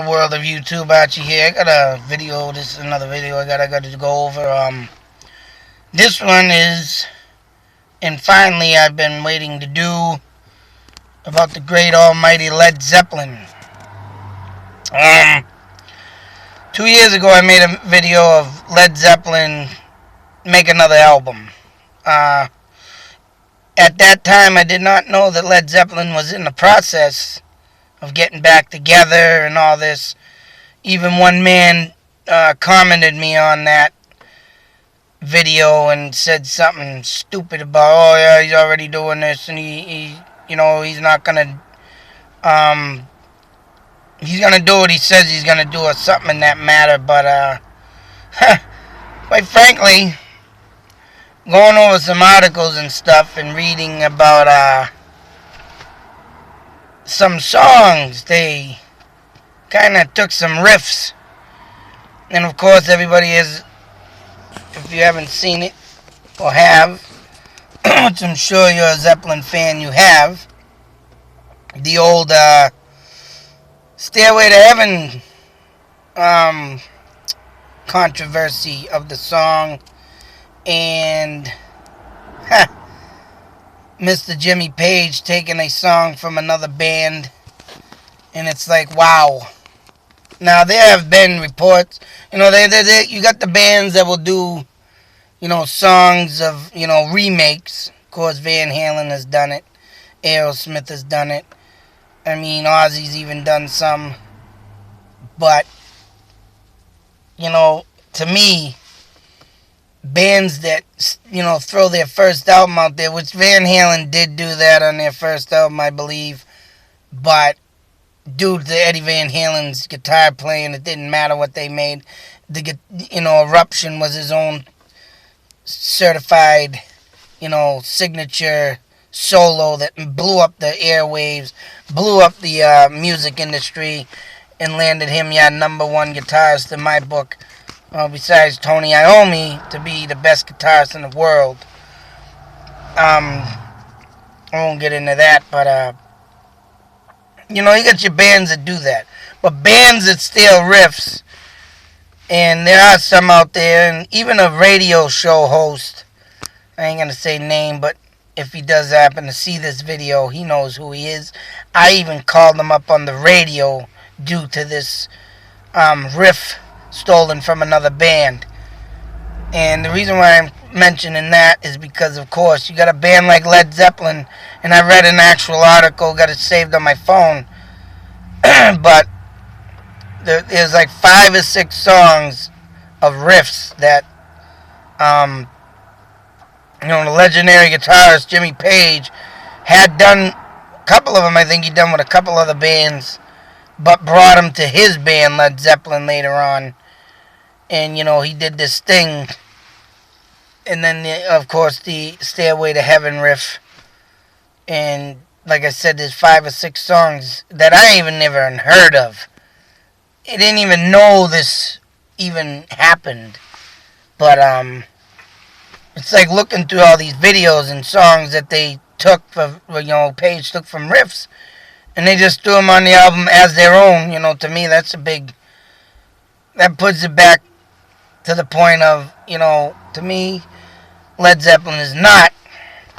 world of YouTube Archie here. I got a video. This is another video I got to go over. This one is, and finally I've been waiting to do, about the great almighty Led Zeppelin. 2 years ago I made a video of Led Zeppelin make another album. At that time I did not know that Led Zeppelin was in the process of getting back together and all this. Even one man commented me on that video and said something stupid about, oh yeah, he's already doing this, and he's not gonna he's gonna do what he says he's gonna do, or something in that matter. But quite frankly, going over some articles and stuff and reading about some songs, they kind of took some riffs, and of course everybody is, if you haven't seen it or have, which I'm sure you're a Zeppelin fan, you have, the old Stairway to Heaven controversy of the song, and Mr. Jimmy Page taking a song from another band, and it's like, wow. Now, there have been reports, you got the bands that will do, songs of, remakes. Of course, Van Halen has done it. Aerosmith has done it. I mean, Ozzy's even done some. But, to me, bands that, throw their first album out there, which Van Halen did do that on their first album, I believe. But due to Eddie Van Halen's guitar playing, it didn't matter what they made. Eruption was his own certified, signature solo that blew up the airwaves, blew up the music industry, and landed him, #1 guitarist in my book, besides Tony Iommi, to be the best guitarist in the world. I won't get into that, but you got your bands that do that. But bands that steal riffs, and there are some out there, and even a radio show host, I ain't going to say name, but if he does happen to see this video, he knows who he is. I even called him up on the radio due to this riff stolen from another band. And the reason why I'm mentioning that is because, of course, you got a band like Led Zeppelin, and I read an actual article, got it saved on my phone, but there's like 5 or 6 songs of riffs that, the legendary guitarist Jimmy Page had done. A couple of them, I think he done with a couple other bands, but brought him to his band, Led Zeppelin, later on. And, he did this thing. And then, of course, the Stairway to Heaven riff. And, like I said, there's 5 or 6 songs that I even never heard of. I didn't even know this even happened. But, it's like looking through all these videos and songs that they took, Page took from riffs. And they just threw them on the album as their own. To me, that's that puts it back to the point of, to me, Led Zeppelin is not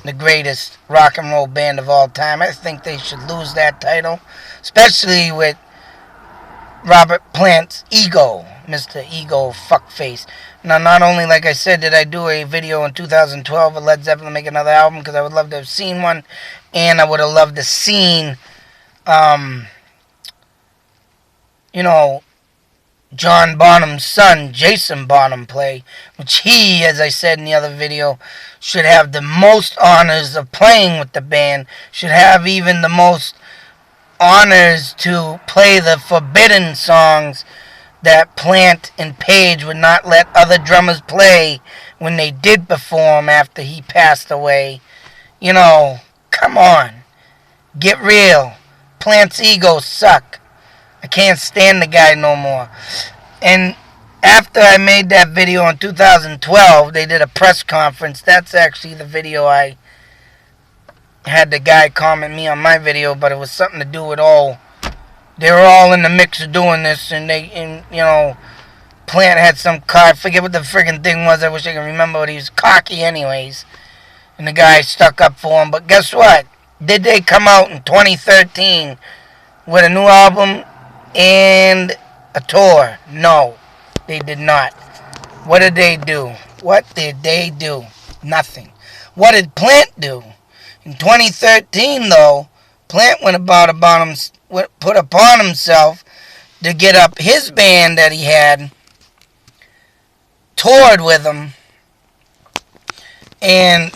the greatest rock and roll band of all time. I think they should lose that title, especially with Robert Plant's ego, Mr. Ego Fuckface. Now, not only, like I said, did I do a video in 2012 of Led Zeppelin make another album, because I would love to have seen one, and I would have loved to have seen, John Bonham's son, Jason Bonham, play, which he, as I said in the other video, should have the most honors of playing with the band, should have even the most honors to play the forbidden songs that Plant and Page would not let other drummers play when they did perform after he passed away. Come on. Get real. Plant's ego suck. I can't stand the guy no more. And after I made that video in 2012, they did a press conference. That's actually the video I had the guy comment me on my video, but it was something to do with all They were all in the mix of doing this, and Plant had some car. I forget what the friggin' thing was. I wish I could remember, but he was cocky anyways. And the guy stuck up for him. But guess what? Did they come out in 2013 with a new album and a tour? No, they did not. What did they do? What did they do? Nothing. What did Plant do? In 2013, though, Plant put upon himself to get up his band that he had, toured with him, and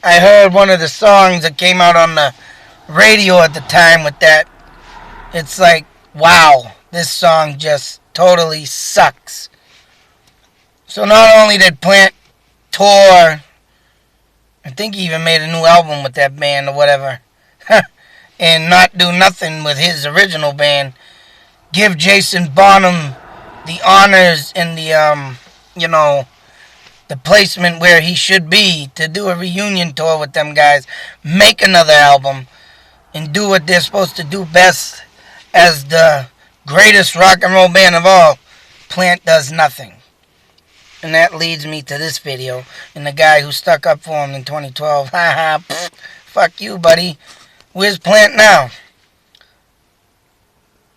I heard one of the songs that came out on the radio at the time with that. It's like, wow, this song just totally sucks. So not only did Plant tour, I think he even made a new album with that band or whatever, and not do nothing with his original band, give Jason Bonham the honors and the placement where he should be to do a reunion tour with them guys, make another album, and do what they're supposed to do best as the greatest rock and roll band of all. Plant does nothing. And that leads me to this video and the guy who stuck up for him in 2012. Haha, fuck you, buddy. Where's Plant now?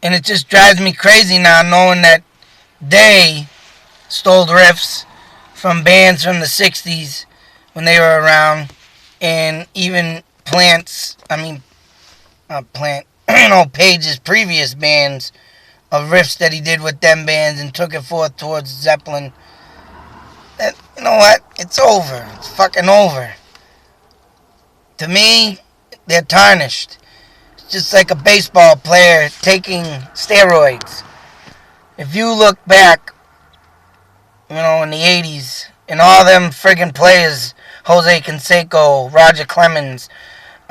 And it just drives me crazy now knowing that they stole riffs from bands from the 60s when they were around, and even Page's previous bands of riffs that he did with them bands and took it forth towards Zeppelin. You know what? It's over. It's fucking over. To me, they're tarnished. It's just like a baseball player taking steroids. If you look back, in the 80s, and all them friggin' players, Jose Canseco, Roger Clemens,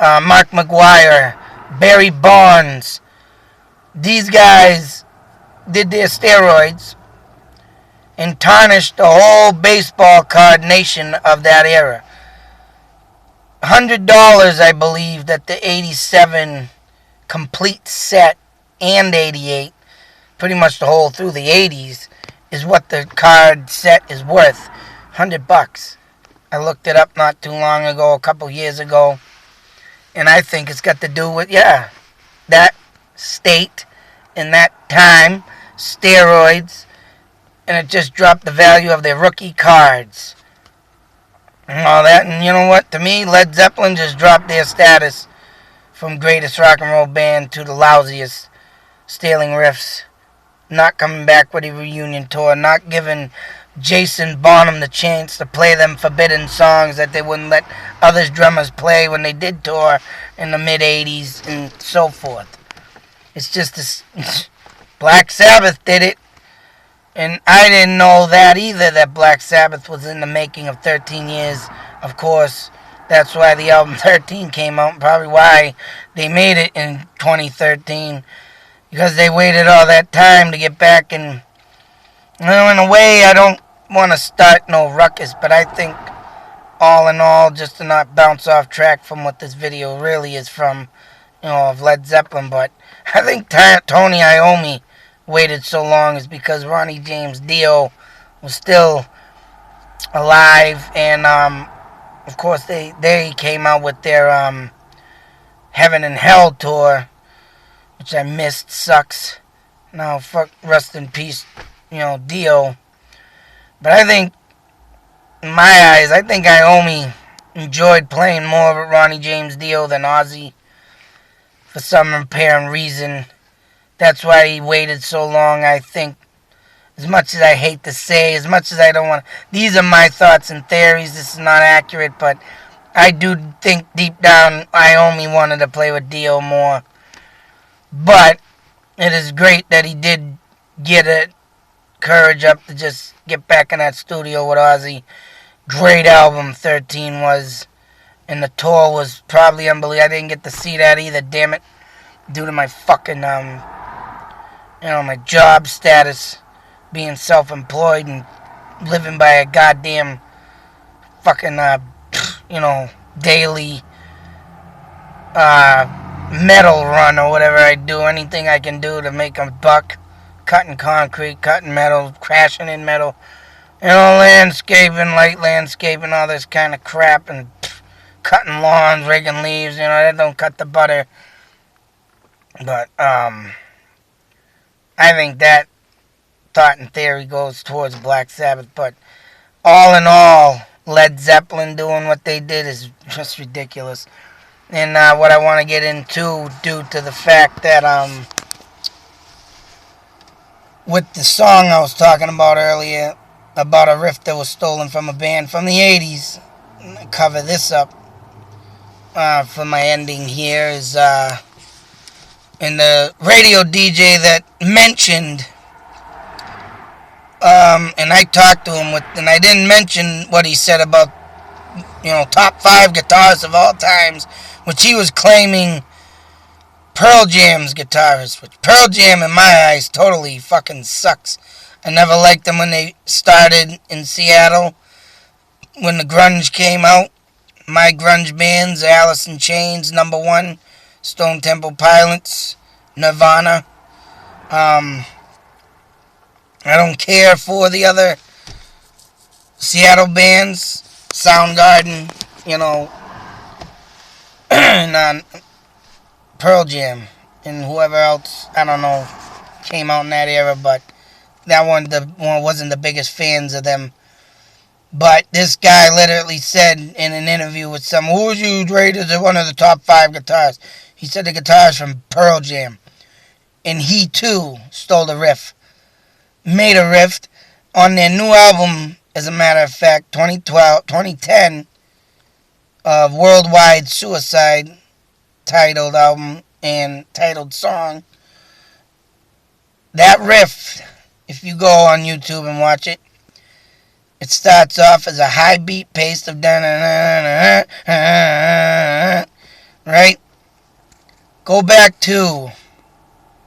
Mark McGuire, Barry Bonds, these guys did their steroids and tarnished the whole baseball card nation of that era. $100, I believe, that the 87 complete set and 88, pretty much the whole through the 80s, is what the card set is worth. $100. I looked it up not too long ago, a couple years ago, and I think it's got to do with, that state in that time, steroids, and it just dropped the value of their rookie cards and all that. And you know what? To me, Led Zeppelin just dropped their status from greatest rock and roll band to the lousiest, stealing riffs, not coming back with a reunion tour, not giving Jason Bonham the chance to play them forbidden songs that they wouldn't let other drummers play when they did tour in the mid-'80s and so forth. It's just this Black Sabbath did it. And I didn't know that either, that Black Sabbath was in the making of 13 years. Of course, that's why the album 13 came out, and probably why they made it in 2013. Because they waited all that time to get back. And, in a way, I don't want to start no ruckus, but I think, all in all, just to not bounce off track from what this video really is from, of Led Zeppelin, but I think Tony Iommi waited so long is because Ronnie James Dio was still alive, and of course they came out with their Heaven and Hell tour, which I missed. Sucks. Now fuck, rest in peace, Dio. But I think, in my eyes, I think Iommi enjoyed playing more with Ronnie James Dio than Ozzy for some apparent reason. That's why he waited so long, I think. As much as I hate to say, as much as I don't want to... These are my thoughts and theories. This is not accurate, but I do think deep down Iommi wanted to play with Dio more. But it is great that he did get it, courage up to just get back in that studio with Ozzy. Great album 13 was. And the tour was probably unbelievable. I didn't get to see that either, damn it. Due to my fucking... my job status, being self-employed and living by a goddamn fucking, daily, metal run or whatever I do. Anything I can do to make a buck. Cutting concrete, cutting metal, crashing in metal. Landscaping, light landscaping, all this kind of crap, and cutting lawns, raking leaves. That don't cut the butter. But I think that thought and theory goes towards Black Sabbath. But all in all, Led Zeppelin doing what they did is just ridiculous. And what I want to get into, due to the fact that with the song I was talking about earlier, about a riff that was stolen from a band from the 80s, cover this up for my ending here, is and the radio DJ that mentioned, and I talked to him and I didn't mention what he said about, top 5 guitarists of all times, which he was claiming Pearl Jam's guitarist, which Pearl Jam in my eyes totally fucking sucks. I never liked them when they started in Seattle, when the grunge came out. My grunge bands, Alice in Chains, Number One, Stone Temple Pilots, Nirvana. I don't care for the other Seattle bands, Soundgarden, and Pearl Jam, and whoever else, I don't know, came out in that era, but that one wasn't the biggest fans of them. But this guy literally said in an interview with who would you rate as one of the top 5 guitars? He said the guitars from Pearl Jam. And he too stole a riff. Made a riff on their new album, as a matter of fact, 2010, of Worldwide Suicide, titled album and titled song. That riff, if you go on YouTube and watch it, it starts off as a high beat pace of right? Go back to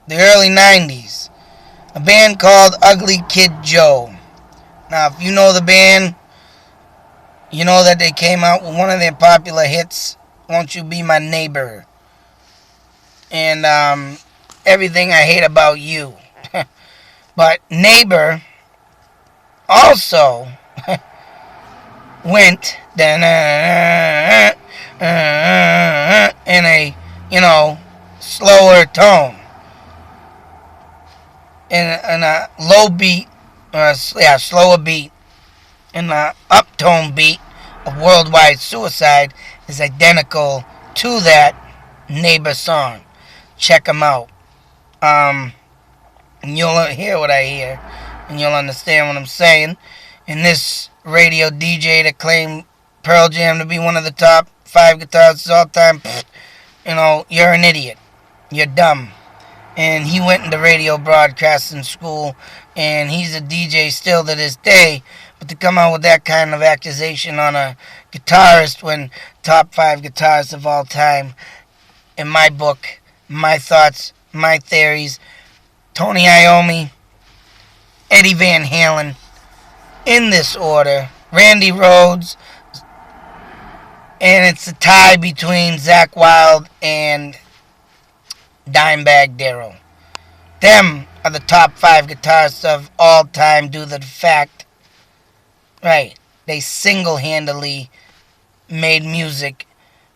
the early 90s. A band called Ugly Kid Joe. Now, if you know the band, you know that they came out with one of their popular hits, Won't You Be My Neighbor? And Everything I Hate About You. But Neighbor also went in a, slower tone. In a low beat, slower beat. And the uptone beat of Worldwide Suicide is identical to that Neighbor song. Check them out. And you'll hear what I hear, and you'll understand what I'm saying. And this radio DJ that claimed Pearl Jam to be one of the top 5 guitarists of all time, you're an idiot. You're dumb. And he went into radio broadcasting school, and he's a DJ still to this day. But to come out with that kind of accusation on a guitarist when top 5 guitarists of all time, in my book, my thoughts, my theories, Tony Iommi, Eddie Van Halen, in this order, Randy Rhoads, and it's a tie between Zakk Wylde and Dimebag Darrell. Them are the top 5 guitarists of all time due to the fact, they single-handedly made music,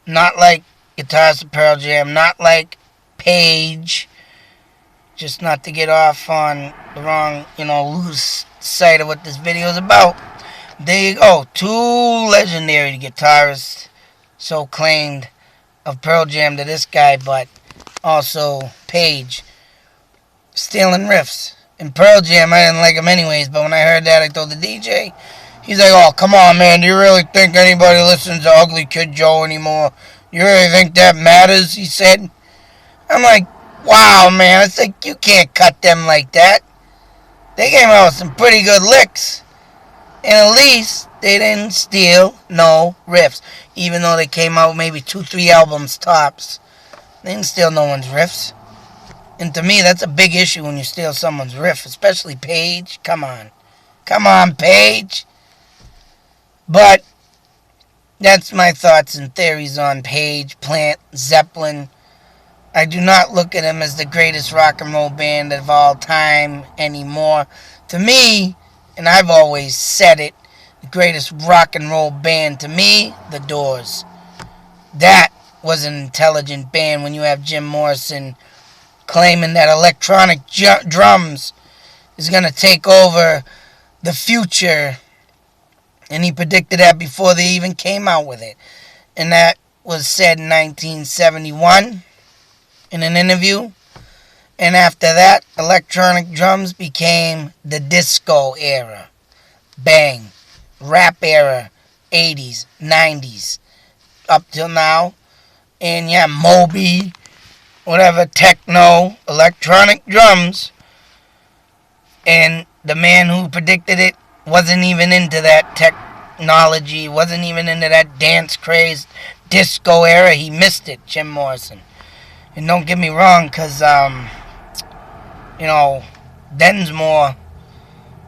not like guitarists of Pearl Jam, not like Page, just not to get off on the wrong, loose side of what this video is about. There you go, 2 legendary guitarists, so claimed, of Pearl Jam to this guy, but also Page, stealing riffs. And Pearl Jam, I didn't like him anyways, but when I heard that, I told the DJ, he's like, oh, come on, man, do you really think anybody listens to Ugly Kid Joe anymore? You really think that matters, he said. I'm like, wow, man, it's like, you can't cut them like that. They came out with some pretty good licks. And at least they didn't steal no riffs. Even though they came out maybe 2-3 albums tops. They didn't steal no one's riffs. And to me, that's a big issue when you steal someone's riff. Especially Page. Come on. Come on, Page. But that's my thoughts and theories on Page, Plant, Zeppelin, I do not look at them as the greatest rock and roll band of all time anymore. To me, and I've always said it, the greatest rock and roll band to me, The Doors. That was an intelligent band when you have Jim Morrison claiming that electronic drums is going to take over the future. And he predicted that before they even came out with it. And that was said in 1971 in an interview. And after that, electronic drums became the disco era. Bang. Rap era. 80s, 90s. Up till now. And yeah, Moby, whatever, techno, electronic drums. And the man who predicted it wasn't even into that technology, wasn't even into that dance crazed disco era. He missed it, Jim Morrison. And don't get me wrong, because, Densmore,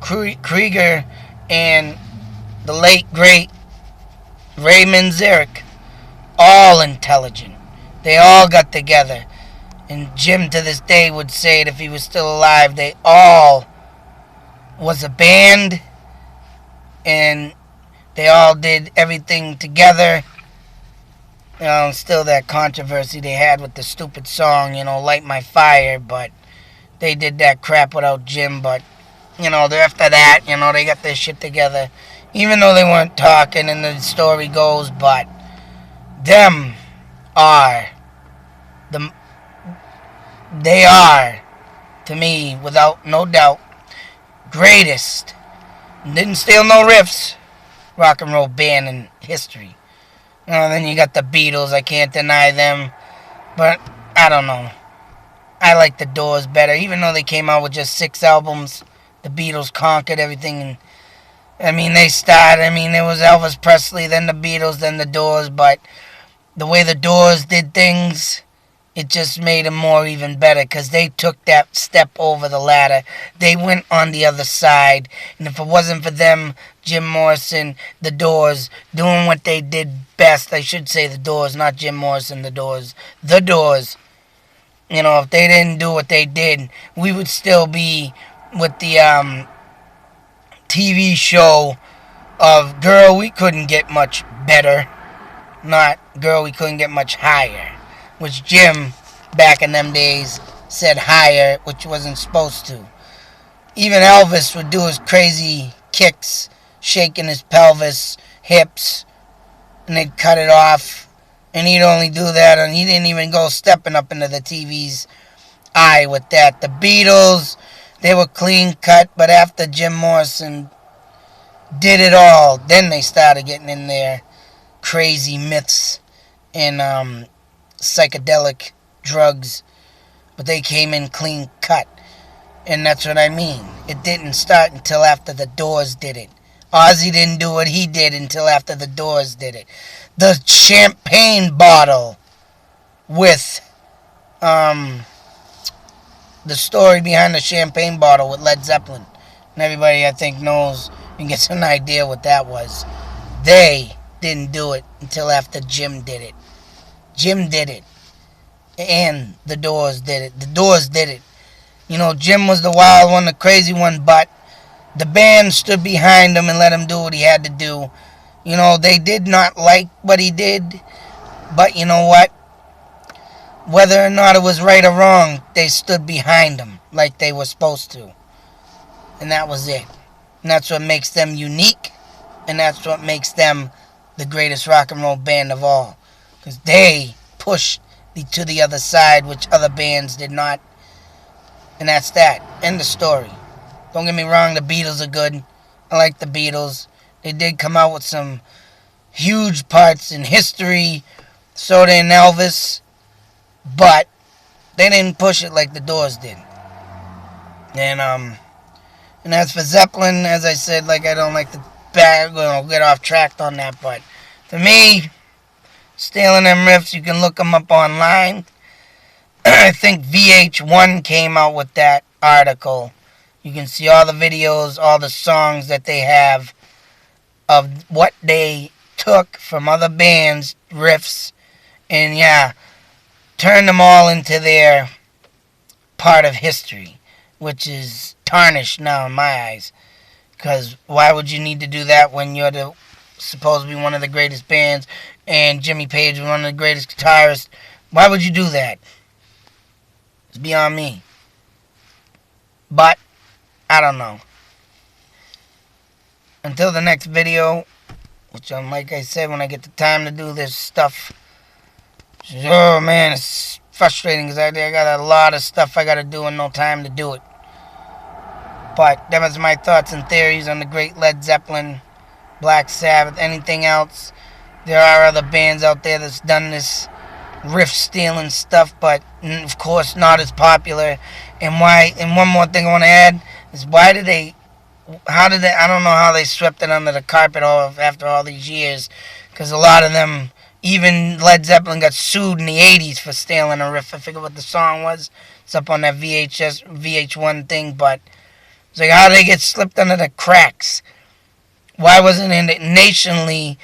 Krieger, and the late, great Raymond Zarek, all intelligent. They all got together. And Jim to this day would say it if he was still alive. They all was a band, and they all did everything together. Still that controversy they had with the stupid song, Light My Fire, but they did that crap without Jim. But, after that, they got their shit together, even though they weren't talking, and the story goes, but them are they are, to me, without no doubt, greatest, didn't steal no riffs, rock and roll band in history. Then you got the Beatles, I can't deny them, but I don't know. I like the Doors better, even though they came out with just 6 albums. The Beatles conquered everything, and they started, it was Elvis Presley, then the Beatles, then the Doors, but the way the Doors did things, it just made them more even better, because they took that step over the ladder. They went on the other side, and if it wasn't for them, Jim Morrison, the Doors, doing what they did best, I should say the Doors, not Jim Morrison, the Doors, if they didn't do what they did, we would still be with the TV show of Girl, We Couldn't Get Much Better, not Girl, We Couldn't Get Much Higher, which Jim, back in them days, said higher, which wasn't supposed to. Even Elvis would do his crazy kicks, shaking his pelvis, hips, and they'd cut it off, and he'd only do that, and he didn't even go stepping up into the TV's eye with that. The Beatles, they were clean cut, but after Jim Morrison did it all, then they started getting in there crazy myths and psychedelic drugs, but they came in clean cut, and that's what I mean. It didn't start until after the Doors did it. Ozzy didn't do what he did until after the Doors did it. The champagne bottle with the story behind the champagne bottle with Led Zeppelin, and everybody I think knows and gets an idea what that was. They didn't do it until after Jim did it. Jim did it. And the Doors did it. The Doors did it. Jim was the wild one, the crazy one, but the band stood behind him and let him do what he had to do. They did not like what he did, but you know what? Whether or not it was right or wrong, they stood behind him like they were supposed to. And that was it. And that's what makes them unique, and that's what makes them the greatest rock and roll band of all. Because they pushed to the other side, which other bands did not. And that's that. End of story. Don't get me wrong, the Beatles are good. I like the Beatles. They did come out with some huge parts in history. So did Elvis. But they didn't push it like the Doors did. And as for Zeppelin, as I said, I don't like to get off track on that. But for me, stealing them riffs, you can look them up online. I think VH1 came out with that article. You can see all the videos, all the songs that they have of what they took from other bands, riffs. And yeah, turned them all into their part of history, which is tarnished now in my eyes. Because why would you need to do that when you're supposed to be one of the greatest bands and Jimmy Page was one of the greatest guitarists? Why would you do that? It's beyond me. But, I don't know. Until the next video, which like I said, when I get the time to do this stuff, oh man, it's frustrating because I got a lot of stuff I got to do and no time to do it. But them is my thoughts and theories on the great Led Zeppelin, Black Sabbath, anything else. There are other bands out there that's done this riff stealing stuff, but of course not as popular. And one more thing I want to add is how did they, I don't know how they swept it under the carpet after all these years, because a lot of them, even Led Zeppelin got sued in the 80s for stealing a riff. I forget what the song was. It's up on that VH1 thing, but it's like, how did they get slipped under the cracks? Why wasn't it nationally?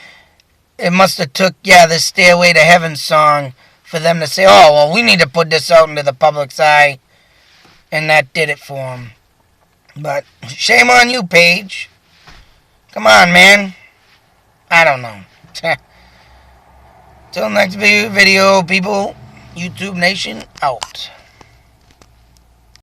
It must have took, this Stairway to Heaven song for them to say, oh, well, we need to put this out into the public's eye. And that did it for them. But shame on you, Page. Come on, man. I don't know. Till next video, people. YouTube Nation, out.